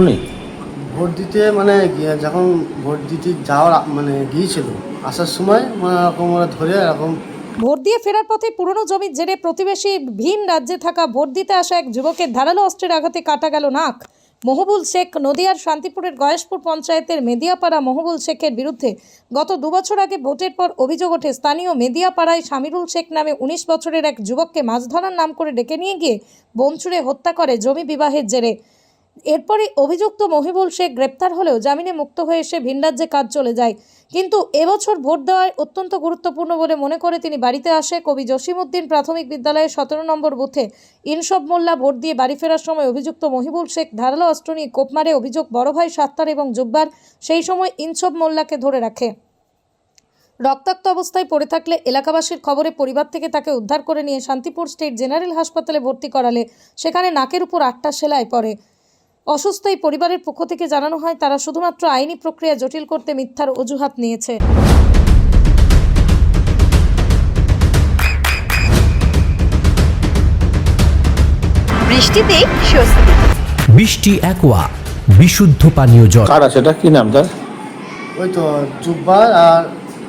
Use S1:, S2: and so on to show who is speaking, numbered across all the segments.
S1: নেই
S2: ভোট দিতে মানে যখন ভোট দিতে যাওয়ার মানে গিয়েছিল আসার সময় মানে এরকম ওরা ধরে এরকম
S3: ভোট দিয়ে ফেরার পথে পুরনো জমির জেরে প্রতিবেশী ভিন রাজ্যে থাকা ভোট দিতে আসা এক যুবকের ধারালো অস্ত্রের আঘাতে কাটা গেল নাক। মহবুল শেখ নদিয়ার শান্তিপুরের গয়েশপুর পঞ্চায়েতের মেদিয়াপাড়া মহবুল শেখের বিরুদ্ধে গত 2 বছর আগে ভোটের পর অভিযোগ ওঠে স্থানীয় মেদিয়াপাড়ায় শামিরুল শেখ নামে 19 বছরের এক যুবককে মাছ ধরার নাম করে ডেকে নিয়ে গিয়ে বোম ছুড়ে হত্যা করে জমি বিবাহের জেরে। এরপরই অভিযুক্ত মহিবুল শেখ গ্রেপ্তার হলেও জামিনে মুক্ত হয়ে এসে ভিন রাজ্যে কাজ চলে যায়। কিন্তু এবছর ভোট দেওয়ায় অত্যন্ত গুরুত্বপূর্ণ বলে মনে করে তিনি বাড়িতে আসে। কবি জসিমউদ্দিন প্রাথমিক বিদ্যালয়ের 17 নম্বর বুথে ইনসব মোল্লা ভোট দিয়ে বাড়ি ফেরার সময় অভিযুক্ত মহিবুল শেখ ধারালো অস্ত্র নিয়ে কোপ মারে। অভিযোগ বড় ভাই সাত্তার এবং জুব্বার সেই সময় ইনসব মোল্লাকে ধরে রাখে। রক্তাক্ত অবস্থায় পড়ে থাকলে এলাকাবাসীর খবরে পরিবার থেকে তাকে উদ্ধার করে নিয়ে শান্তিপুর স্টেট জেনারেল হাসপাতালে ভর্তি করালে সেখানে নাকের উপর 8টা সেলাই পড়ে। অসুস্থ এই পরিবারের পক্ষ থেকে জানানো হয় তারা শুধুমাত্র আইনি প্রক্রিয়া জটিল করতে মিথ্যার অজুহাত নিয়েছে।
S4: বৃষ্টিতে স্বস্তি।
S5: বৃষ্টি অ্যাকোয়া বিশুদ্ধ পানীয় জল।
S1: কারা সেটা কি নাম তার?
S2: ওই তো জুব্বার আর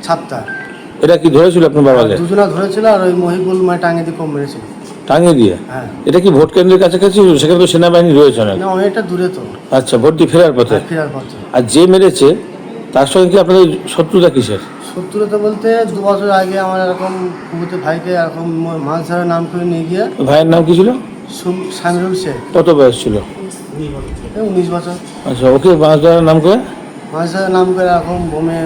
S2: ছাত্তার
S1: এটা কি ধরেছিল আপনার বাবাকে?
S2: দুজনা ধরেছিল আর ওই মহিবুল মানে টাঙিয়ে দিয়ে কম মেরেছিল।
S1: টাঙিয়ে দিয়ে?
S2: হ্যাঁ।
S1: এটা কি ভোট কেন্দ্রের কাছাকাছি? সেখানে তো সেনাবাহিনী রয়েছে না?
S2: না অনেকটা দূরে তো।
S1: আচ্ছা, ভোট দিয়ে ফেরার পথে?
S2: ফেরার পথে।
S1: আর যে মেরেছে তার সঙ্গে কি আপনাদের শত্রুতা কিসের?
S2: শত্রুতা বলতে 2 বছর আগে আমার এরকম কুমুতে ভাইকে এরকম মাছ ধরার নাম করে নিয়ে গিয়ে।
S1: ভাইয়ের নাম কি ছিল?
S2: শামিরুল শেখ।
S1: কত বয়স ছিল?
S2: 19 বছর।
S1: আচ্ছা, ওকে মাছ ধরার নাম করে?
S2: মাছ ধরার নাম করে এরকম বোমে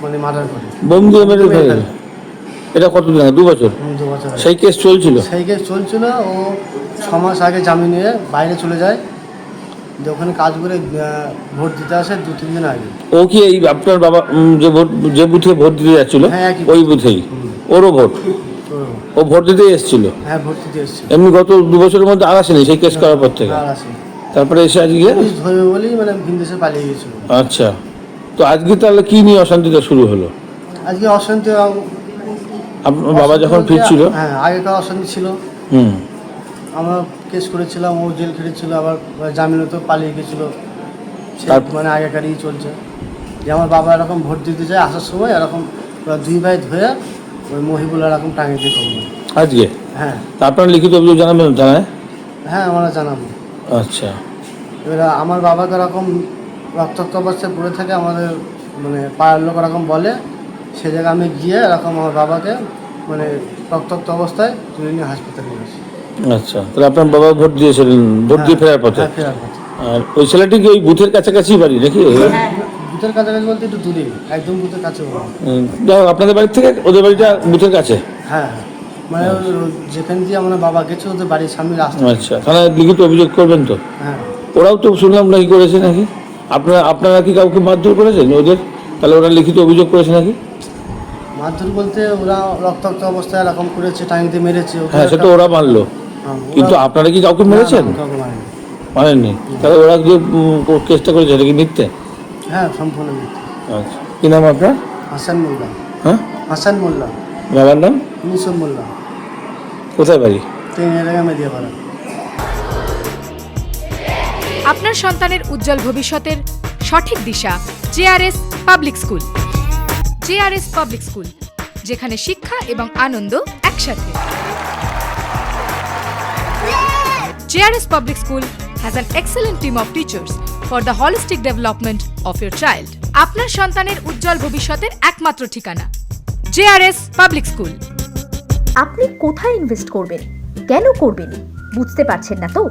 S2: মানে মার্ডার করে।
S1: বোম দিয়ে মেরে ফেলে? এটা কতদিন আগে? 2 বছর?
S2: 2 বছর।
S1: সেই কেস চলছিল?
S2: সেই কেস চলছিল। ও 6 মাস আগে জামিন নিয়ে বাইরে চলে যায়, যে ওখানে কাজ করে ভোট দিতে আসে 2-3 দিন আগে।
S1: ও কি এই আপনার বাবা যে বুথে ভোট দিতে যাচ্ছিল ওই বুথেই ওরও ভোট? ও ভোট দিতে এসেছিল?
S2: হ্যাঁ, ভোট দিতে এসেছিল।
S1: এমনি গত 2 বছরের মধ্যে আর আসেনি সেই কেস করার পর থেকে?
S2: আর আসেনি।
S1: তারপরে এসে আজকে
S2: ধরবে বলেই মানে ভিনদেশে পালিয়ে গিয়েছিল।
S1: আচ্ছা, তো আজকে তাহলে কি নিয়ে অশান্তিটা শুরু হলো?
S2: আজকে অশান্তি
S1: আপনার বাবা যখন ফিরছিল?
S2: হ্যাঁ, আগেকার অশান্তি ছিল। আমরা কেস করেছিলাম, ও জেল খেটেছিল, আবার জামিনে তো পালিয়ে গেছিল। মানে আগেকারই চলছে যে আমার বাবা এরকম ভোট দিতে যায়, আসার সময় এরকম 2 ভাই ধরে ওই মহিবুল এরকম টাঙিয়ে দিয়ে করবো
S1: আজকে?
S2: হ্যাঁ।
S1: তা আপনার লিখিত অভিযোগ জানাবেন? জানায়?
S2: হ্যাঁ, আমরা জানাবো।
S1: আচ্ছা,
S2: এবার আমার বাবাকে এরকম রক্তাক্ত অবস্থায় পড়ে থাকে, আমাদের মানে পাড়ার লোক এরকম বলে, সে জায়গায় আমি গিয়ে এরকম আমার বাবাকে মানে রক্তাক্ত অবস্থায় তুলে নিয়ে হাসপাতালে নিয়ে আসি।
S1: আচ্ছা, তাহলে আপনার বাবা ভোট দিয়েছিলেন ভোট দিয়ে ফেরার পথে?
S2: হ্যাঁ, ফেরার পথে।
S1: আর ওই ছেলেটি কি ওই বুথের কাছাকাছি বাড়ি নাকি?
S2: বুথের কাছাকাছি বলতে একটু দূরে, একদম বুথের কাছে।
S1: আপনাদের বাড়ি থেকে ওদের বাড়িটা বুথের কাছে?
S2: হ্যাঁ, মানে যেখান দিয়ে আমার বাবা গেছে ওদের বাড়ির সামনে রাস্তা।
S1: আচ্ছা, থানায় লিখিত অভিযোগ করবেন তো?
S2: হ্যাঁ।
S1: ওরাও তো শুনলাম নাকি করেছে নাকি? আপনারা কি কাউকে মারধর করেছেন ওদের? তাহলে ওরা লিখিত অভিযোগ করেছে নাকি?
S2: মারধর বলতে ওরা রক্তাক্ত অবস্থায় এরকম করেছে, টাইমতে মেরেছে।
S1: হ্যাঁ, সেটা ওরা মানলো, কিন্তু আপনারা কি কাউকে মেরেছেন? মানেননি? তাহলে ওরা যে কেসটা করেছে এটা কি মিথ্যে?
S2: হ্যাঁ, সম্পূর্ণ মিথ্যে।
S1: আচ্ছা, কি নাম আপনার?
S2: হাসান মোল্লা।
S1: হ্যাঁ,
S2: হাসান মোল্লা।
S1: বাবার নাম?
S2: ইনসব মোল্লা।
S1: কোথায় বাড়ি?
S2: মেদিয়াপাড়া।
S4: আপনার সন্তানের উজ্জ্বল ভবিষ্যতের সঠিক দিশা JRS public school. JRS public school, যেখানে শিক্ষা এবং আনন্দ একসাথে। JRS public school has an excellent team of teachers for the holistic development of your child. আপনার সন্তানের উজ্জ্বল ভবিষ্যতের একমাত্র ঠিকানা জেআরএস পাবলিক স্কুল।
S6: আপনি কোথায় ইনভেস্ট করবেন, কেন করবেন বুঝতে পারছেন না তো?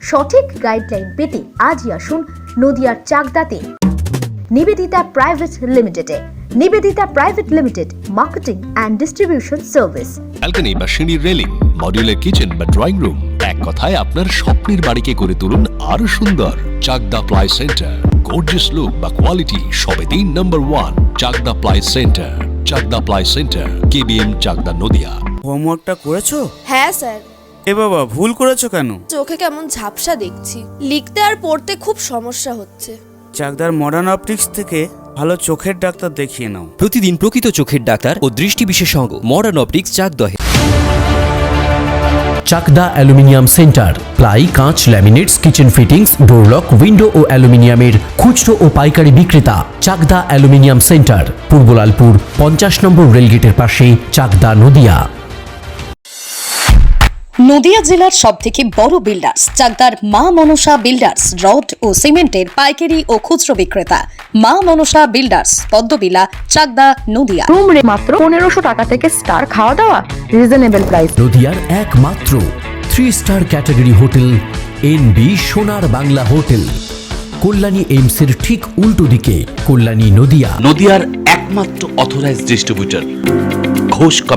S6: সঠিক গাইডলাইন পেতে আজই আসুন নদিয়ার চাকদাতে নিবেদিতা প্রাইভেট লিমিটেডে। Nivedita private limited, marketing and distribution service.
S7: Balcony বা সিঁড়ির রেলিং, মডিউলার কিচেন বা ড্রয়িং রুম, এক কথায় আপনার স্বপ্নের বাড়িকে করে তুলুন আরো সুন্দর। Chakdah ply centre, gorgeous look বা কোয়ালিটি সবে 3 number 1 Chakdah ply centre. Chakdah ply centre, KBM, Chakdah, Nadia.
S8: হোমওয়ার্কটা করেছো?
S9: হ্যাঁ স্যার।
S8: এ বাবা, ভুল করেছো কেন?
S9: চোখে কেমন ঝাপসা দেখছি, লিখতে আর পড়তে খুব সমস্যা হচ্ছে।
S8: চাকদার মডার্ন অপটিক্স থেকে ভালো চোখের ডাক্তার দেখিয়ে নাও।
S5: প্রতিদিন প্রকৃত চোখের ডাক্তার ও দৃষ্টি বিশেষজ্ঞ মডার্ন অপটিক্স চাকদহে। চাকদা অ্যালুমিনিয়াম সেন্টার, প্লাই, কাঁচ, laminates, kitchen fittings, door lock, window ও অ্যালুমিনিয়ামের খুচরো ও পাইকারি বিক্রেতা। Chakdah aluminium centre, Purbalalpur 50 number রেলগেটের পাশে, চাকদা, নদিয়া।
S3: নদিয়া জেলার সবথেকে বড় বিল্ডার্স চাকদার মা মনসা বিল্ডার্স, রড ও সিমেন্টের পাইকারি ও খুচরো বিক্রেতা। Maa Manasa builders, Padmabila, Chakdah, Nadia.
S10: Room rate মাত্র 1500 টাকা থেকে স্টার, খাওয়া দাওয়া রিজনেবল প্রাইস।
S5: নদিয়ার একমাত্র 3 স্টার ক্যাটাগরি হোটেল এনবি সোনার বাংলা হোটেল, কল্যাণী এইমসের ঠিক উল্টো দিকে, কল্যাণী, নদিয়া।
S11: নদিয়ার একমাত্র অথরাইজড ডিস্ট্রিবিউটর ঘোষ